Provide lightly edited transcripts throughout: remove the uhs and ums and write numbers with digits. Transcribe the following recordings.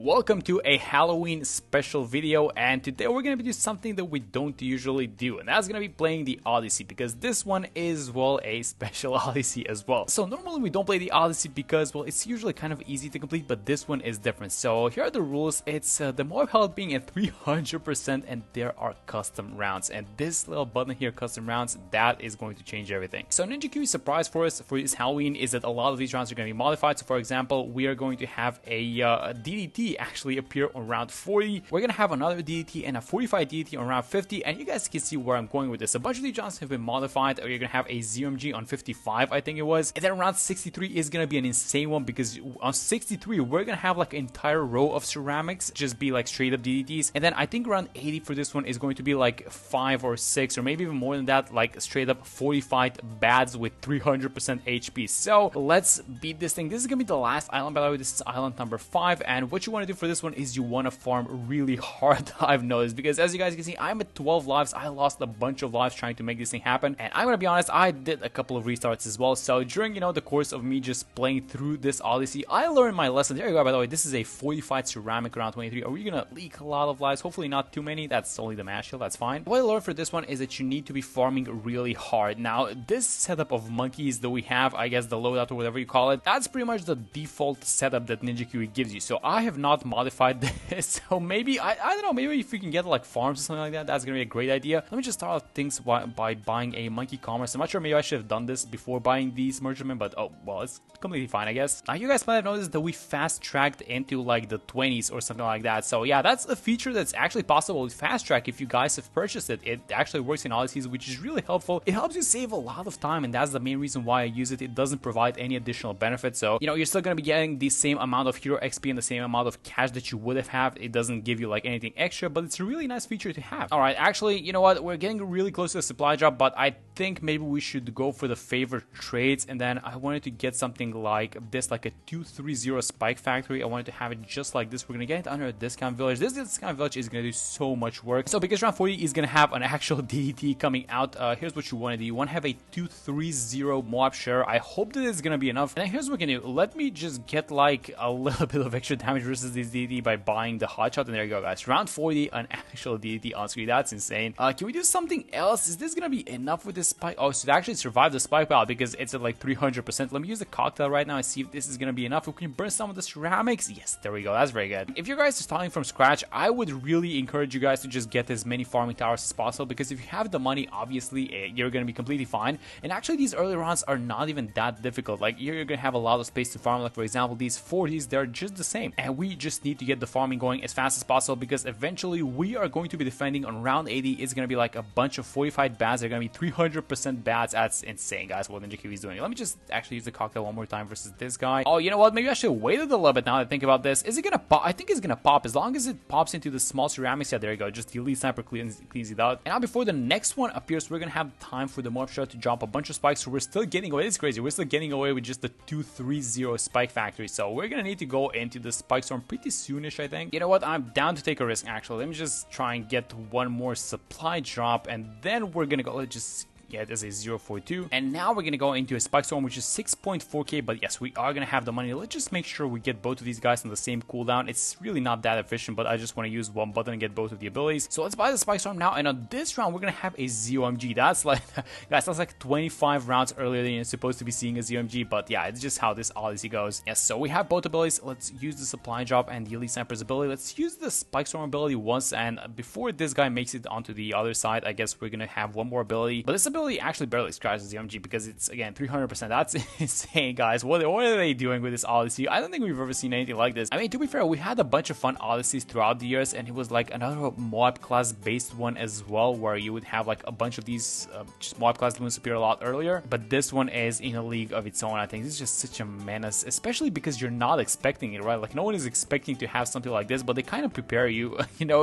Welcome to a Halloween special video, and today we're going to be doing something that we don't usually do, and that's going to be playing the Odyssey, because this one is, well, a special Odyssey as well. So normally we don't play the Odyssey because, well, it's usually kind of easy to complete, but this one is different. So here are the rules. It's the mob health being at 300%, and there are custom rounds, and this little button here, custom rounds, that is going to change everything. So Ninja Kiwi's surprise for us for this Halloween is that a lot of these rounds are going to be modified. So for example, we are going to have a DDT actually appear on round 40. We're gonna have another DDT and a 45 DDT on round 50, and you guys can see where I'm going with this. A bunch of these rounds have been modified. You're gonna have a ZMG on 55, I think it was, and then round 63 is gonna be an insane one, because on 63 we're gonna have like an entire row of ceramics just be like straight up DDTs, and then I think around 80 for this one is going to be like 5 or 6 or maybe even more than that, like straight up 45 bads with 300% HP. So let's beat this thing. This is gonna be the last island, by the way. This is island number 5, and what you want to do for this one is you want to farm really hard. I've noticed, because as you guys can see, I'm at 12 lives. I lost a bunch of lives trying to make this thing happen, and I'm gonna be honest, I did a couple of restarts as well. So during, the course of me just playing through this Odyssey, I learned my lesson. There you go. By the way, this is a 45 ceramic round 23. Are we gonna leak a lot of lives? Hopefully not too many. That's only the mash shield, that's fine. What I learned for this one is that you need to be farming really hard. Now this setup of monkeys that we have, I guess the loadout or whatever you call it, that's pretty much the default setup that Ninja Kiwi gives you. So I have not modified this. So maybe I don't know, maybe if we can get like farms or something like that, that's gonna be a great idea. Let me just start out things by buying a monkey commerce. I'm not sure, maybe I should have done this before buying these merchantmen, but oh well, it's completely fine, I guess. Now you guys might have noticed that we fast tracked into like the 20s or something like that. So yeah, that's a feature that's actually possible with fast track. If you guys have purchased it, it actually works in Odysseys, which is really helpful. It helps you save a lot of time, and that's the main reason why I use it. It doesn't provide any additional benefits, so you're still gonna be getting the same amount of hero XP and the same amount of cash that you would have had. It doesn't give you like anything extra, but it's a really nice feature to have. Alright, actually, you know what, we're getting really close to the supply drop, but I think maybe we should go for the favorite trades, and then I wanted to get something like this, like a 230 spike factory. I wanted to have it just like this. We're gonna get it under a discount village. This discount village is gonna do so much work. So because round 40 is gonna have an actual DDT coming out, here's what you want to do. You want to have a 230 mob share. I hope that it's gonna be enough, and then here's what we're gonna do. Let me just get like a little bit of extra damage versus this DDT by buying the hotshot, and there you go, guys. Round 40, an actual DDT on screen. That's insane. Can we do something else? Is this gonna be enough with this spike? Oh, so it actually survived the spike battle because it's at like 300%. Let me use the cocktail right now and see if this is gonna be enough. If we can burn some of the ceramics. Yes, there we go. That's very good. If you guys are starting from scratch, I would really encourage you guys to just get as many farming towers as possible, because if you have the money, obviously you're gonna be completely fine. And actually, these early rounds are not even that difficult. Like you're gonna have a lot of space to farm. Like for example, these 40s, they're just the same, and we just need to get the farming going as fast as possible, because eventually we are going to be defending on round 80. It's going to be like a bunch of 45 bats. They're going to be 300% bats. That's insane, guys, what Ninja Kiwi is doing. Let me just actually use the cocktail one more time versus this guy. Oh, you know what? Maybe I should have waited a little bit now that I think about this. Is it going to pop? I think it's going to pop as long as it pops into the small ceramics. Yeah, there you go. Just the elite sniper cleans it out. And now before the next one appears, we're going to have time for the morph shot to drop a bunch of spikes. So we're still getting away. It's crazy. We're still getting away with just the 230 spike factory. So we're going to need to go into the spike storm pretty soonish, I think. You know what? I'm down to take a risk, actually. Let me just try and get one more supply drop, and then we're gonna go. Let's just get as a 042, and now we're gonna go into a spike storm, which is 6.4k. But yes, we are gonna have the money. Let's just make sure we get both of these guys on the same cooldown. It's really not that efficient, but I just want to use one button and get both of the abilities. So let's buy the spike storm now, and on this round we're gonna have a ZOMG. That's like guys, that's like 25 rounds earlier than you're supposed to be seeing a ZOMG, but yeah, it's just how this Odyssey goes. Yes, so we have both abilities. Let's use the supply drop and the elite sniper's ability. Let's use the spike storm ability once, and before this guy makes it onto the other side, I guess we're gonna have one more ability, but this ability actually barely scratches the MG because it's again 300%. That's insane, guys. What are they doing with this Odyssey? I don't think we've ever seen anything like this. I mean, to be fair, we had a bunch of fun Odysseys throughout the years, and it was like another mob class based one as well, where you would have like a bunch of these just mob class Bloons appear a lot earlier, but this one is in a league of its own. I think this is just such a menace, especially because you're not expecting it, right? Like no one is expecting to have something like this, but they kind of prepare you,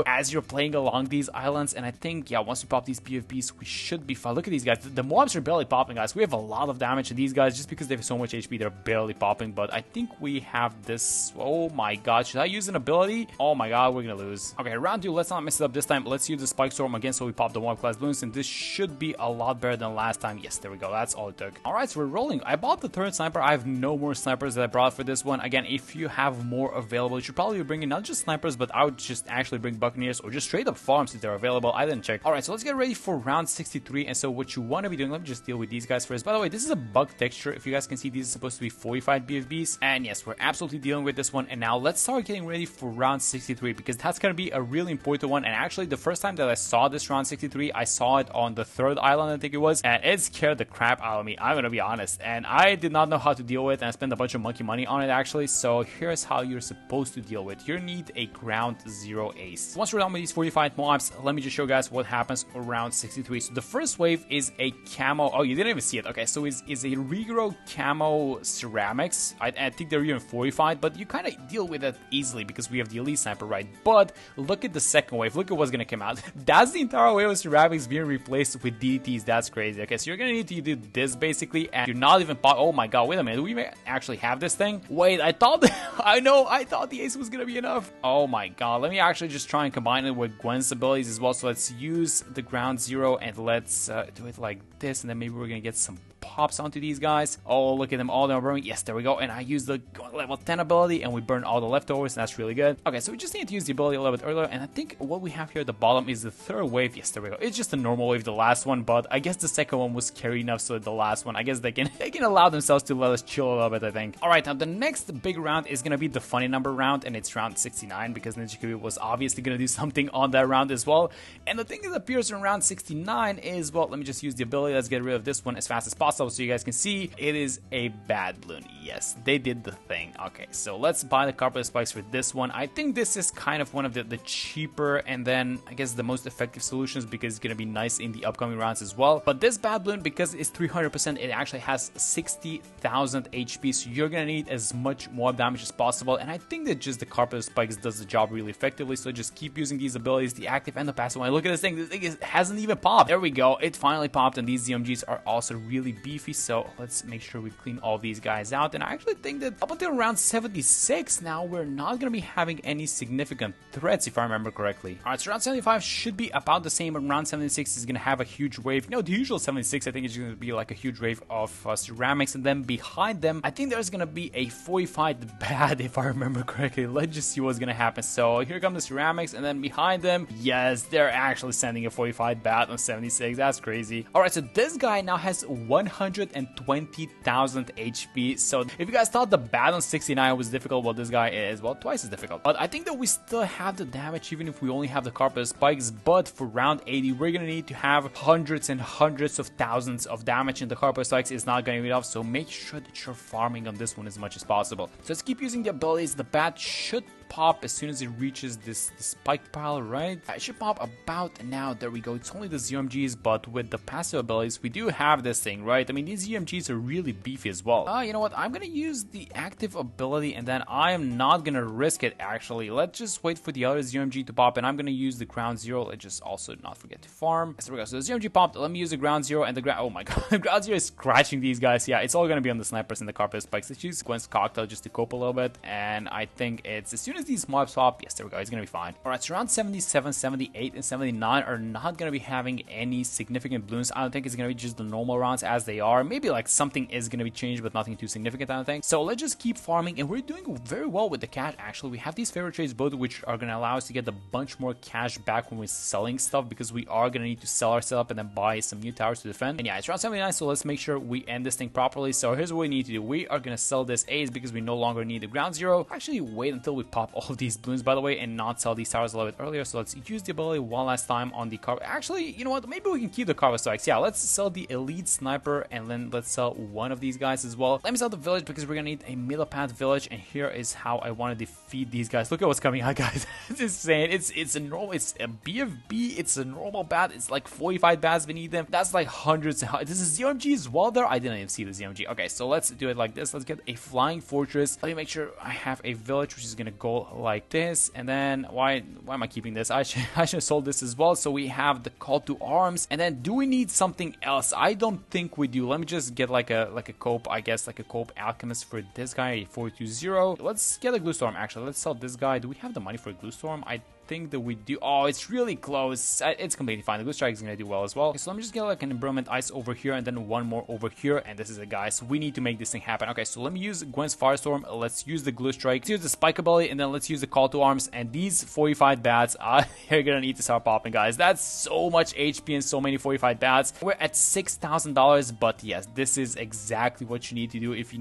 as you're playing along these islands. And I think, yeah, once we pop these PFPs, we should be fine. Look at these guys. The mobs are barely popping, guys. We have a lot of damage to these guys just because they have so much HP. They're barely popping, but I think we have this. Oh my god, should I use an ability? Oh my god, we're gonna lose. Okay, round 2, let's not mess it up this time. Let's use the Spike Storm again so we pop the mob class balloons, and this should be a lot better than last time. Yes, there we go. That's all it took. Alright, so we're rolling. I bought the 3rd sniper. I have no more snipers that I brought for this one. Again, if you have more available, you should probably be bringing not just snipers, but I would just actually bring Buccaneers or just straight up farms if they're available. I didn't check. Alright, so let's get ready for round 63. And so what you want to be doing, let me just deal with these guys first. By the way, this is a bug texture. If you guys can see, these are supposed to be fortified BFBs. And yes, we're absolutely dealing with this one. And now let's start getting ready for round 63 because that's going to be a really important one. And actually, the first time that I saw this round 63, I saw it on the 3rd island, I think it was. And it scared the crap out of me. I'm going to be honest. And I did not know how to deal with it. And I spent a bunch of monkey money on it actually. So here's how you're supposed to deal with it. You need a ground 0 ace. Once we're done with these fortified mobs, let me just show you guys what happens around 63. So the first wave is a camo. Oh, you didn't even see it. Okay, so is a regrow camo ceramics. I think they're even fortified, but you kind of deal with it easily because we have the elite sniper, right? But look at the second wave. Look at what's gonna come out. That's the entire wave of ceramics being replaced with DDTs. That's crazy. Okay, so you're gonna need to do this basically, and you're not even pop. Oh my god, wait a minute. Do we actually have this thing? Wait, I thought I thought the ace was gonna be enough. Oh my god, let me actually just try and combine it with Gwen's abilities as well. So let's use the ground 0 and let's do it like this, and then maybe we're gonna get some pops onto these guys. Oh, look at them all down burning. Yes, there we go. And I used the level 10 ability and we burn all the leftovers, and that's really good. Okay, so we just need to use the ability a little bit earlier, and I think what we have here at the bottom is the 3rd wave. Yes, there we go. It's just a normal wave, the last one, but I guess the second one was scary enough so the last one, I guess they can allow themselves to let us chill a little bit, I think. Alright, now the next big round is gonna be the funny number round, and it's round 69 because Ninja Kiwi was obviously gonna do something on that round as well. And the thing that appears in round 69 is, well, let me just use the ability. Let's get rid of this one as fast as possible so you guys can see it is a bad balloon. Yes, they did the thing. Okay, so let's buy the carpet spikes for this one. I think this is kind of one of the cheaper and then I guess the most effective solutions because it's gonna be nice in the upcoming rounds as well. But this bad balloon, because it's 300%, it actually has 60,000 HP, so you're gonna need as much more damage as possible. And I think that just the carpet spikes does the job really effectively. So just keep using these abilities, the active and the passive one. Look at this thing. This thing hasn't even popped. There we go. It finally popped, and these ZMGs are also really beefy. So let's make sure we clean all these guys out. And I actually think that up until around 76 now, we're not going to be having any significant threats, if I remember correctly. Alright, so round 75 should be about the same, but round 76 is going to have a huge wave. You know, the usual 76, I think, is going to be like a huge wave of ceramics, and then behind them, I think there's going to be a fortified bat, if I remember correctly. Let's just see what's going to happen. So here come the ceramics, and then behind them, yes, they're actually sending a fortified bat on 76. That's crazy. Alright, so this guy now has 120,000 HP. So if you guys thought the bat on 69 was difficult, well, this guy is, well, twice as difficult. But I think that we still have the damage even if we only have the carpet spikes. But for round 80, we're gonna need to have hundreds and hundreds of thousands of damage, and the carpet spikes is not gonna be enough. So make sure that you're farming on this one as much as possible. So let's keep using the abilities. The bat should pop as soon as it reaches this spike pile, right? It should pop about now. There we go. It's only the ZMGs, but with the passive abilities, we do have this thing, right? I mean, these ZMGs are really beefy as well. You know what? I'm gonna use the active ability, and then I am not gonna risk it, actually. Let's just wait for the other ZMG to pop, and I'm gonna use the ground 0. Let's just also not forget to farm. So there we go. So the ZMG popped. Let me use the ground 0, and the ground, oh my god, the ground 0 is scratching these guys. Yeah, it's all gonna be on the snipers and the carpet spikes. Let's use Gwen's cocktail just to cope a little bit, and I think it's as soon as these mobs pop, yes, there we go, it's gonna be fine. Alright, so around 77, 78, and 79 are not gonna be having any significant balloons. I don't think it's gonna be just the normal rounds as they are. Maybe like something is gonna be changed, but nothing too significant, I don't think. So let's just keep farming, and we're doing very well with the cash, actually. We have these favorite trades both, which are gonna allow us to get a bunch more cash back when we're selling stuff, because we are gonna need to sell our setup and then buy some new towers to defend. And yeah, it's around 79, so let's make sure we end this thing properly. So here's what we need to do. We are gonna sell this A's because we no longer need the ground 0. Actually, wait until we pop all of these balloons, by the way, and not sell these towers a little bit earlier. So let's use the ability one last time on the car. Actually, you know what? Maybe we can keep the carver strikes. Yeah, let's sell the elite sniper, and then let's sell one of these guys as well. Let me sell the village because we're gonna need a middle path village, and here is how I want to defeat these guys. Look at what's coming out, guys. It's insane. It's a normal, it's a BFB, it's a normal bat. It's like 45 bats beneath them. That's like hundreds. This is ZMG as well there. I didn't even see the ZMG. Okay, so let's do it like this. Let's get a flying fortress. Let me make sure I have a village which is gonna go go like this, and then why am I keeping this? I should have sold this as well. So we have the call to arms, and then do we need something else? I don't think we do. Let me just get like a cope, I guess, like a cope alchemist for this guy, 420. Let's get a glue storm. Actually, let's sell this guy. Do we have the money for a glue storm? I think that we do. Oh, it's really close. It's completely fine. The glue strike is gonna do well as well. Okay, so let me just get like an embrittlement ice over here, and then one more over here, and this is it, guys. We need to make this thing happen. Okay, so let me use Gwen's firestorm. Let's use the glue strike. Let's use the spike ability, and then let's use the call to arms. And these 45 bats are gonna need to start popping, guys. That's so much HP and so many 45 bats. We're at $6,000, but yes, this is exactly what you need to do if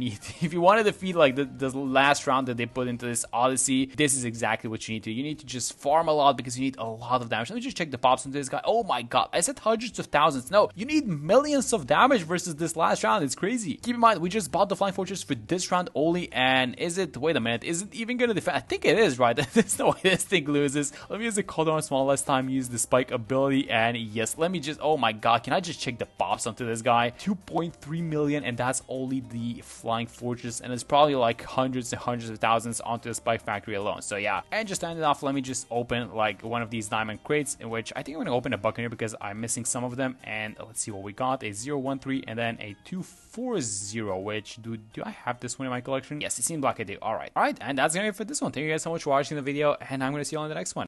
you want to defeat like the last round that they put into this Odyssey. This is exactly what you need to. You need to just farm a lot because you need a lot of damage. Let me just check the pops into this guy. Oh my god, I said hundreds of thousands. No, you need millions of damage versus this last round. It's crazy. Keep in mind, we just bought the flying fortress for this round only, and wait a minute, is it even gonna defend? I think it is, right? There's no way this thing loses. Let me use the cold arms one last time, use the spike ability, and yes, let me just, oh my god, can I just check the pops onto this guy? 2.3 million, and that's only the flying fortress, and it's probably like hundreds and hundreds of thousands onto the spike factory alone. So yeah, and just to end it off, let me just open like one of these diamond crates, in which I think I'm gonna open a buccaneer because I'm missing some of them. And let's see what we got: a 013 and then a 240. Which do I have this one in my collection? Yes, it seems like I do. All right, and that's gonna be it for this one. Thank you guys so much for watching the video, and I'm gonna see you on the next one.